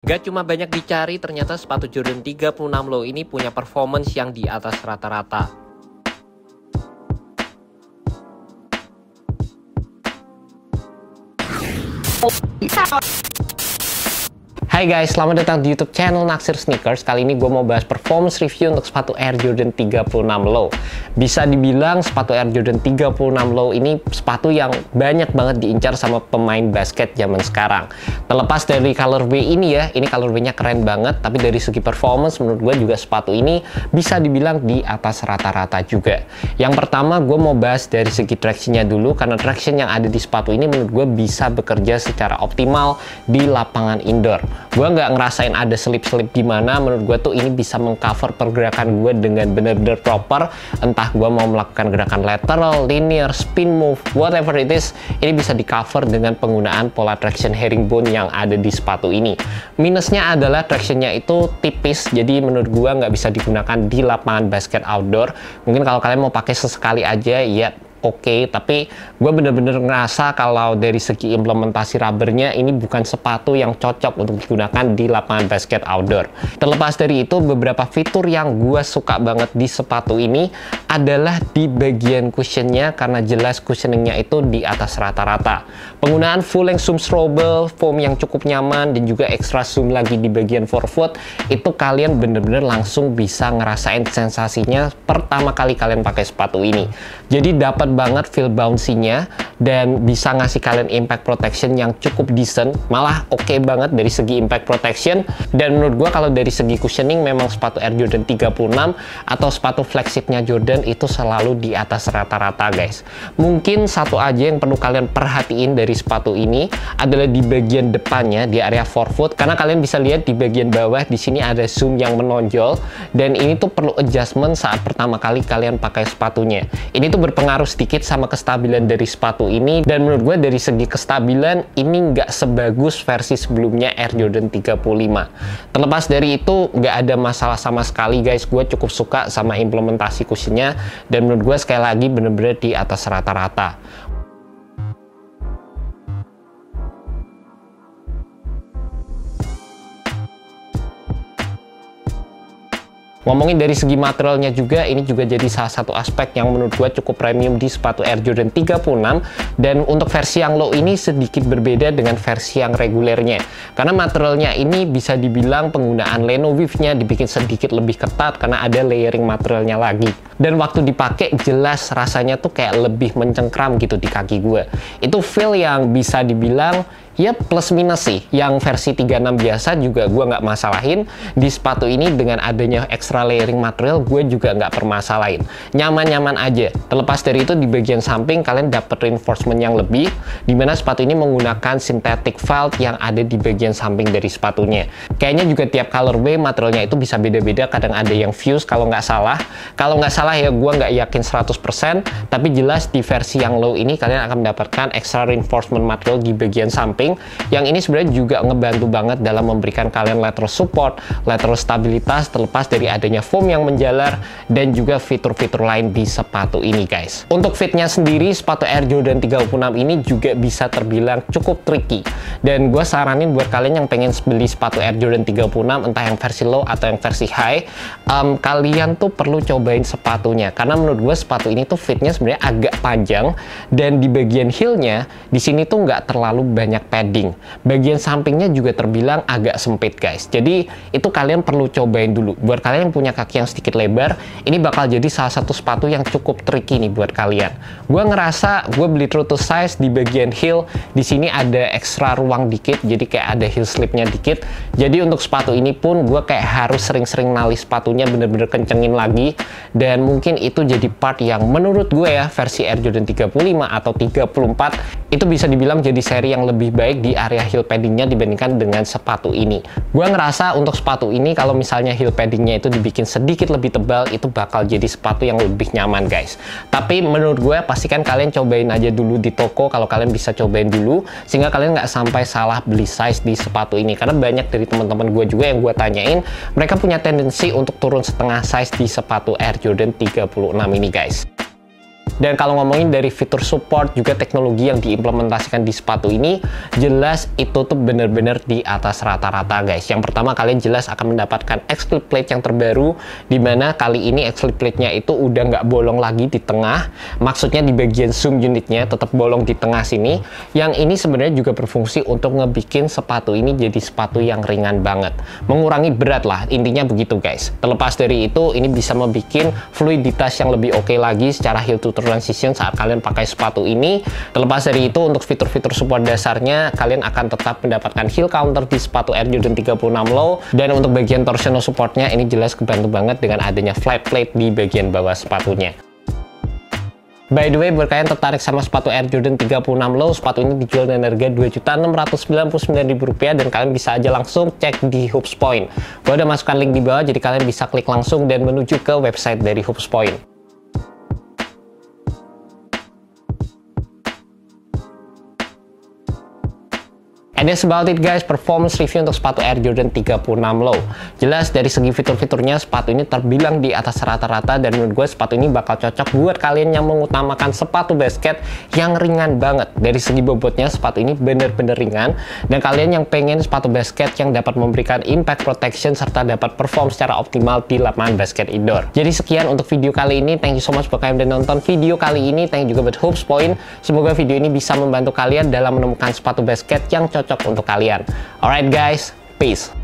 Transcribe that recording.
Gak cuma banyak dicari, ternyata sepatu Jordan 36 Low ini punya performance yang di atas rata-rata. Hai guys, selamat datang di YouTube channel Naksir Sneakers. Kali ini gue mau bahas performance review untuk sepatu Air Jordan 36 Low. Bisa dibilang sepatu Air Jordan 36 Low ini sepatu yang banyak banget diincar sama pemain basket zaman sekarang. Terlepas dari colorway ini ya, ini colorway-nya keren banget, tapi dari segi performance menurut gue juga sepatu ini bisa dibilang di atas rata-rata juga. Yang pertama gue mau bahas dari segi traction-nya dulu, karena traction yang ada di sepatu ini menurut gue bisa bekerja secara optimal di lapangan indoor. Gue nggak ngerasain ada selip-selip gimana. Menurut gue tuh ini bisa mengcover pergerakan gue dengan bener-bener proper. Entah gue mau melakukan gerakan lateral, linear, spin move, whatever it is, ini bisa di cover dengan penggunaan pola traction herringbone yang ada di sepatu ini. Minusnya adalah tractionnya itu tipis, jadi menurut gue nggak bisa digunakan di lapangan basket outdoor. Mungkin kalau kalian mau pakai sesekali aja ya oke, tapi gue bener-bener ngerasa kalau dari segi implementasi rubbernya ini bukan sepatu yang cocok untuk digunakan di lapangan basket outdoor. Terlepas dari itu, beberapa fitur yang gue suka banget di sepatu ini adalah di bagian cushionnya, karena jelas cushioningnya itu di atas rata-rata. Penggunaan full length zoom rollable, foam yang cukup nyaman, dan juga extra zoom lagi di bagian forefoot, itu kalian bener-bener langsung bisa ngerasain sensasinya pertama kali kalian pakai sepatu ini. Jadi dapat banget feel bouncy-nya dan bisa ngasih kalian impact protection yang cukup decent, malah oke banget dari segi impact protection. Dan menurut gua kalau dari segi cushioning memang sepatu Air Jordan 36 atau sepatu flagshipnya Jordan itu selalu di atas rata-rata guys. Mungkin satu aja yang perlu kalian perhatiin dari sepatu ini adalah di bagian depannya, di area forefoot, karena kalian bisa lihat di bagian bawah di sini ada zoom yang menonjol, dan ini tuh perlu adjustment saat pertama kali kalian pakai sepatunya. Ini tuh berpengaruh sedikit sama kestabilan dari sepatu ini, dan menurut gue dari segi kestabilan ini nggak sebagus versi sebelumnya Air Jordan 35. Terlepas dari itu nggak ada masalah sama sekali guys, gue cukup suka sama implementasi cushionnya, dan menurut gue sekali lagi bener-bener di atas rata-rata. Ngomongin dari segi materialnya juga, ini juga jadi salah satu aspek yang menurut gue cukup premium di sepatu Air Jordan 36. Dan untuk versi yang low ini sedikit berbeda dengan versi yang regulernya, karena materialnya ini bisa dibilang penggunaan Leno weave-nya dibikin sedikit lebih ketat karena ada layering materialnya lagi. Dan waktu dipakai jelas rasanya tuh kayak lebih mencengkram gitu di kaki gue. Itu feel yang bisa dibilang ya plus minus sih. Yang versi 36 biasa juga gue nggak masalahin. Di sepatu ini dengan adanya extra layering material gue juga nggak permasalahin. Nyaman-nyaman aja. Terlepas dari itu, di bagian samping kalian dapet reinforcement yang lebih, dimana sepatu ini menggunakan synthetic felt yang ada di bagian samping dari sepatunya. Kayaknya juga tiap colorway materialnya itu bisa beda-beda. Kadang ada yang fuse kalau nggak salah. Kalau nggak salah ya, gue nggak yakin 100%, tapi jelas di versi yang low ini kalian akan mendapatkan extra reinforcement material di bagian samping, yang ini sebenarnya juga ngebantu banget dalam memberikan kalian lateral support, lateral stabilitas, terlepas dari adanya foam yang menjalar, dan juga fitur-fitur lain di sepatu ini guys. Untuk fitnya sendiri, sepatu Air Jordan 36 ini juga bisa terbilang cukup tricky, dan gue saranin buat kalian yang pengen beli sepatu Air Jordan 36, entah yang versi low atau yang versi high, kalian tuh perlu cobain sepatunya, karena menurut gue sepatu ini tuh fitnya sebenarnya agak panjang, dan di bagian heelnya di sini tuh nggak terlalu banyak padding. Bagian sampingnya juga terbilang agak sempit guys. Jadi itu kalian perlu cobain dulu. Buat kalian yang punya kaki yang sedikit lebar, ini bakal jadi salah satu sepatu yang cukup tricky nih buat kalian. Gue ngerasa gue beli true to size di bagian heel, di sini ada ekstra ruang dikit, jadi kayak ada heel slipnya dikit. Jadi untuk sepatu ini pun gue kayak harus sering-sering nali sepatunya, bener-bener kencengin lagi, dan mungkin itu jadi part yang menurut gue ya, versi Air Jordan 35 atau 34 itu bisa dibilang jadi seri yang lebih baik di area heel paddingnya dibandingkan dengan sepatu ini. Gue ngerasa untuk sepatu ini kalau misalnya heel paddingnya itu dibikin sedikit lebih tebal, itu bakal jadi sepatu yang lebih nyaman guys. Tapi menurut gue pastikan kalian cobain aja dulu di toko kalau kalian bisa cobain dulu, sehingga kalian nggak sampai salah beli size di sepatu ini. Karena banyak dari teman-teman gue juga yang gue tanyain, mereka punya tendensi untuk turun setengah size di sepatu Air Jordan 36 ini guys. Dan kalau ngomongin dari fitur support juga teknologi yang diimplementasikan di sepatu ini, jelas itu tuh bener-bener di atas rata-rata guys. Yang pertama, kalian jelas akan mendapatkan X-Clip Plate yang terbaru, dimana kali ini X-Clip Plate-nya itu udah nggak bolong lagi di tengah, maksudnya di bagian zoom unitnya tetap bolong di tengah sini. Yang ini sebenarnya juga berfungsi untuk ngebikin sepatu ini jadi sepatu yang ringan banget, mengurangi berat lah, intinya begitu guys. Terlepas dari itu, ini bisa membuat fluiditas yang lebih oke lagi secara heel to transition saat kalian pakai sepatu ini. Terlepas dari itu, untuk fitur-fitur support dasarnya, kalian akan tetap mendapatkan heel counter di sepatu Air Jordan 36 Low, dan untuk bagian torsional supportnya ini jelas kebantu banget dengan adanya flat plate di bagian bawah sepatunya. By the way, buat kalian tertarik sama sepatu Air Jordan 36 Low, sepatu ini dijual dengan harga Rp2.699.000 dan kalian bisa aja langsung cek di Hoops Point. Gue udah masukkan link di bawah, jadi kalian bisa klik langsung dan menuju ke website dari Hoops Point. And that's about it guys, performance review untuk sepatu Air Jordan 36 Low. Jelas dari segi fitur-fiturnya, sepatu ini terbilang di atas rata-rata, dan menurut gue sepatu ini bakal cocok buat kalian yang mengutamakan sepatu basket yang ringan banget. Dari segi bobotnya, sepatu ini bener-bener ringan, dan kalian yang pengen sepatu basket yang dapat memberikan impact protection serta dapat perform secara optimal di lapangan basket indoor. Jadi sekian untuk video kali ini, thank you so much buat kalian udah nonton video kali ini, thank you juga buat Hoops Point. Semoga video ini bisa membantu kalian dalam menemukan sepatu basket yang cocok untuk kalian. Alright guys, peace.